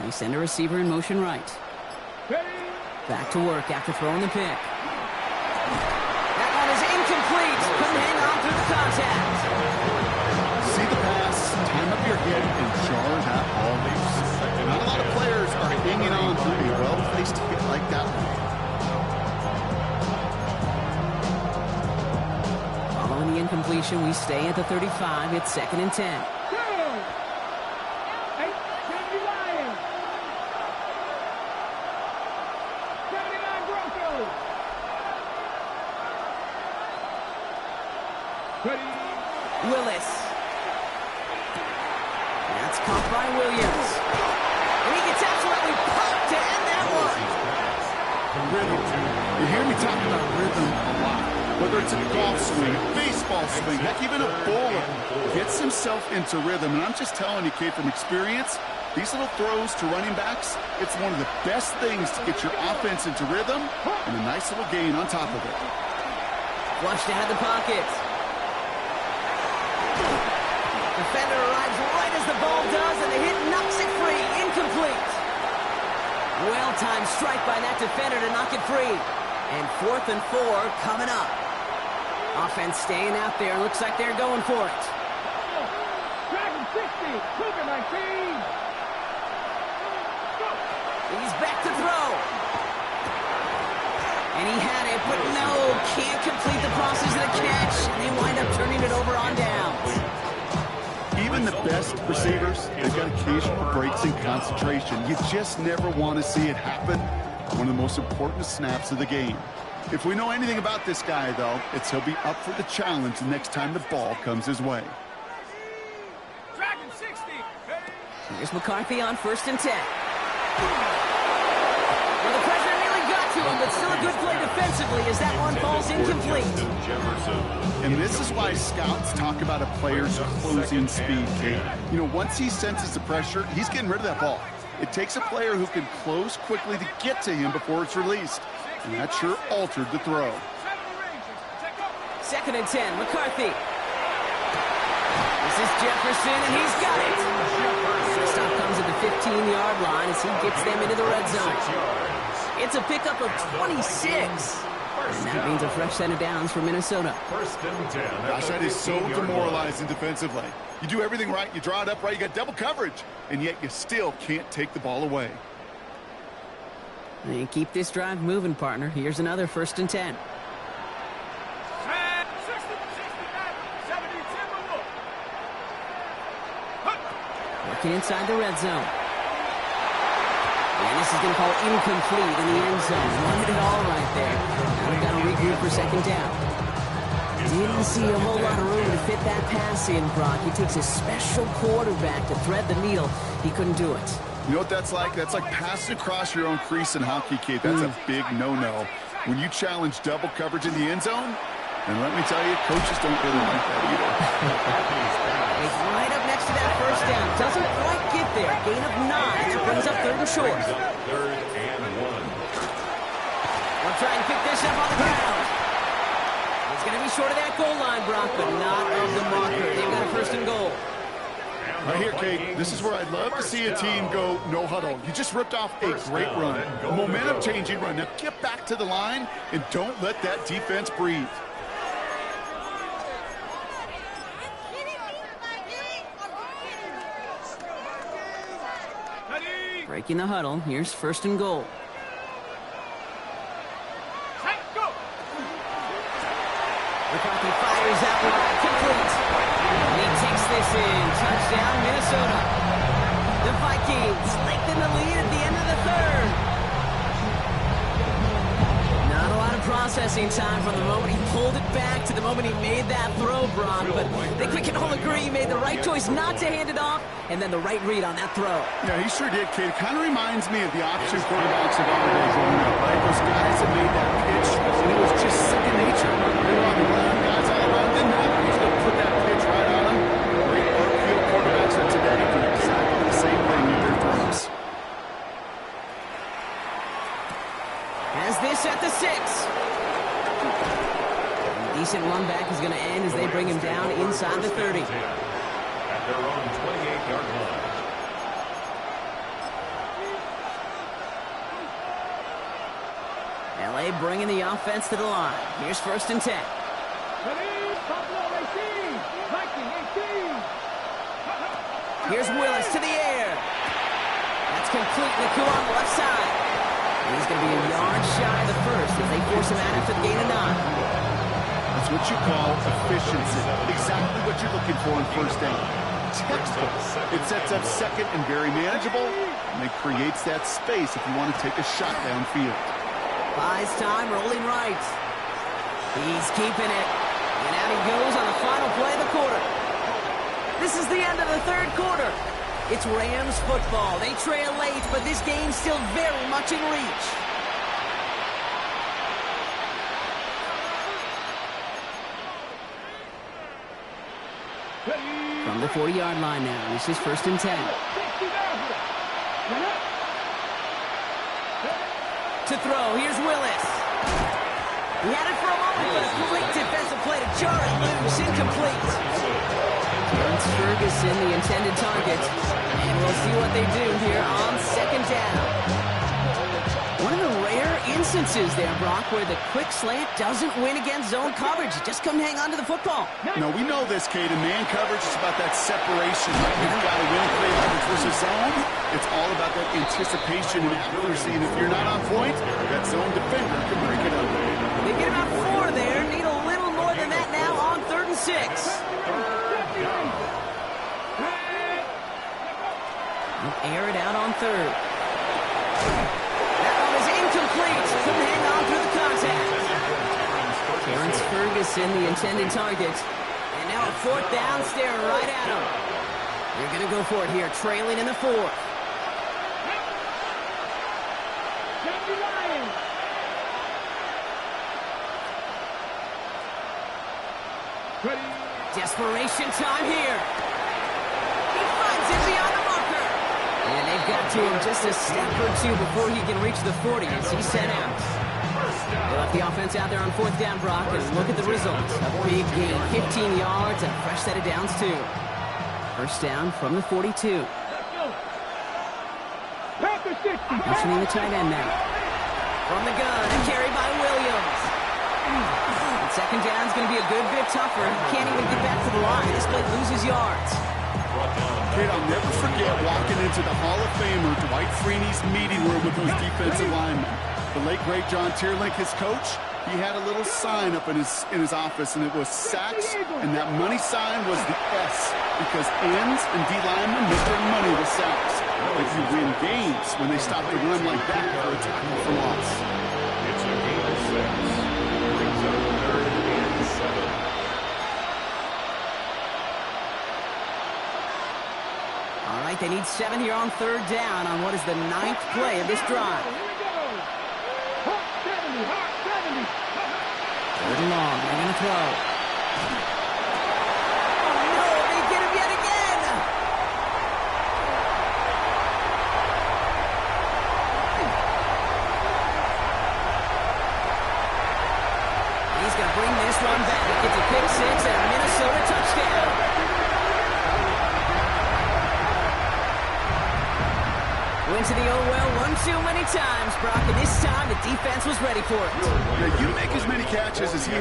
They send a receiver in motion right. Back to work after throwing the pick. That one is incomplete. Couldn't hang on through the contact. See the pass, time up your head, and jar that ball loose. Not a lot of players are hanging on to a well-placed hit like that one. Following the incompletion, we stay at the 35. It's 2nd and 10. Willis. That's caught by Williams. And he gets absolutely popped to end that one. Rhythm. You hear me talk about rhythm a lot. Whether it's a golf swing, a baseball swing, heck, even a bowler gets himself into rhythm. And I'm just telling you, kid, from experience, these little throws to running backs, it's one of the best things to get your offense into rhythm and a nice little gain on top of it. Flushed out of the pocket. Defender arrives right as the ball does, and the hit knocks it free. Incomplete. Well-timed strike by that defender to knock it free. And 4th and 4 coming up. Offense staying out there. Looks like they're going for it. Dragon 60, Cougar 19. He's back to throw. And he had it, but no, can't complete the process of the catch. And they wind up turning it over on downs. Even the best receivers, they've got occasional breaks in concentration. You just never want to see it happen. One of the most important snaps of the game. If we know anything about this guy, though, it's he'll be up for the challenge the next time the ball comes his way. Dragon 60. Here's McCarthy on 1st and 10. Well, the pressure nearly got to him, but still a good play defensively as that one falls incomplete. And this is why scouts talk about a player's closing speed, Kate. You know, once he senses the pressure, he's getting rid of that ball. It takes a player who can close quickly to get to him before it's released. And that sure altered the throw. 2nd and 10, McCarthy. This is Jefferson, and he's got it. The stop comes at the 15-yard line as he gets them into the red zone. It's a pickup of 26. And that means a fresh set of downs for Minnesota. Gosh, that is so demoralizing defensively. You do everything right, you draw it up right, you got double coverage, and yet you still can't take the ball away. And keep this drive moving, partner. Here's another 1st and 10. Working inside the red zone. And this is going to fall incomplete in the end zone. Wanted it all right there. Now we've got to regroup for 2nd down. Didn't see a whole lot of room to fit that pass in, Brock. He takes a special quarterback to thread the needle. He couldn't do it. You know what that's like? That's like passing across your own crease in hockey, Kate. That's a big no-no. When you challenge double coverage in the end zone, and let me tell you, coaches don't really like that either. He's right up next to that 1st down. Doesn't quite get there. Gain of 9. That brings up 3rd and short. 3rd and 1. We'll try and pick this up on the ground. He's going to be short of that goal line, Brock, but not of the marker. They've got a 1st and goal. Right here, Kate, this is where I'd love to see a team go no huddle. You just ripped off a great run, a momentum-changing run. Now get back to the line and don't let that defense breathe. Breaking the huddle. Here's 1st and goal. McCarthy fires out wide. Complete. And he takes this in. Touchdown, Minnesota. The Vikings lengthen the lead at the end of the 3rd. Not a lot of processing time from the moment he pulled it back to the moment he made that throw, Brock. But I think we can all agree he made the right choice not to hand it off, and then the right read on that throw. Yeah, he sure did, Kate. It kind of reminds me of the option quarterbacks of our days growing up, right? Those guys that made that pitch, and it was just second nature. They were on the ground, guys all around, didn't matter. He's going to put that pitch right on them. Great field quarterbacks of today do exactly the same thing with their throws. Has this at the 6. Decent run back is going to end as they bring him down inside the 30. At their own 28-yard line. LA bringing the offense to the line. Here's 1st and 10. Ready? Buffalo 18. Viking 18. Here's Willis to the air. That's complete. Nakua on the left side. He's going to be a yard shy of the first as they force him out after the gain of 9. That's what you call efficiency. Exactly what you're looking for in first down. Textbook. It sets up second and very manageable, and it creates that space if you want to take a shot downfield. Buys time, rolling right. He's keeping it. And out he goes on the final play of the quarter. This is the end of the 3rd quarter. It's Rams football. They trail late, but this game's still very much in reach. From the 40-yard line now, this is 1st and 10. To throw, here's Willis. He had it for a moment, but a great defensive play to jar it loose, incomplete. Terrence Ferguson, the intended target. And we'll see what they do here on 2nd down. One of the rare instances there, Brock, where the quick slant doesn't win against zone coverage. You just couldn't hang on to the football. No, we know this, Caden. Man coverage is about that separation. You've got to win play coverage versus zone. It's all about that anticipation and accuracy. And if you're not on point, that zone defender can break it up. They get about 4 there. Need a little more than that now on 3rd and 6. Air it out on 3rd. That one is incomplete. Couldn't hang on through the contact. Terrence Ferguson, the intended target. And now a 4th down, staring right at him. They're going to go for it here, trailing in the 4th. Desperation time here. He finds it beyond the marker. And they've got to him just a step or 2 before he can reach the 40 as he's sent out. They left the offense out there on 4th down, Brock, and look at the results. A big gain, 15 yards, and a fresh set of downs, too. 1st down from the 42. Motioning the tight end now. From the gun, and carried by Williams. 2nd down's going to be a good bit tougher. He can't even get back to the line. This play loses yards. Kid, I'll never forget walking into the Hall of Famer Dwight Freeney's meeting room with those defensive linemen. The late, great John Tierlink, his coach, he had a little sign up in his office, and it was sacks, and that money sign was the S, because ends and D linemen make their money with sacks. If you win games when they stop the run like that for a tackle for loss. It's a gain of 6. Brings up 3rd and 7. All right, they need 7 here on 3rd down on what is the 9th play of this drive. 3rd and long, they're going to throw. Oh, no, they get him yet again. He's going to bring this one back. It's a pick 6 and a Minnesota touchdown. Went to the oh well one too many times, Brock, and this time the defense was ready for it. Yeah, you make as many catches as he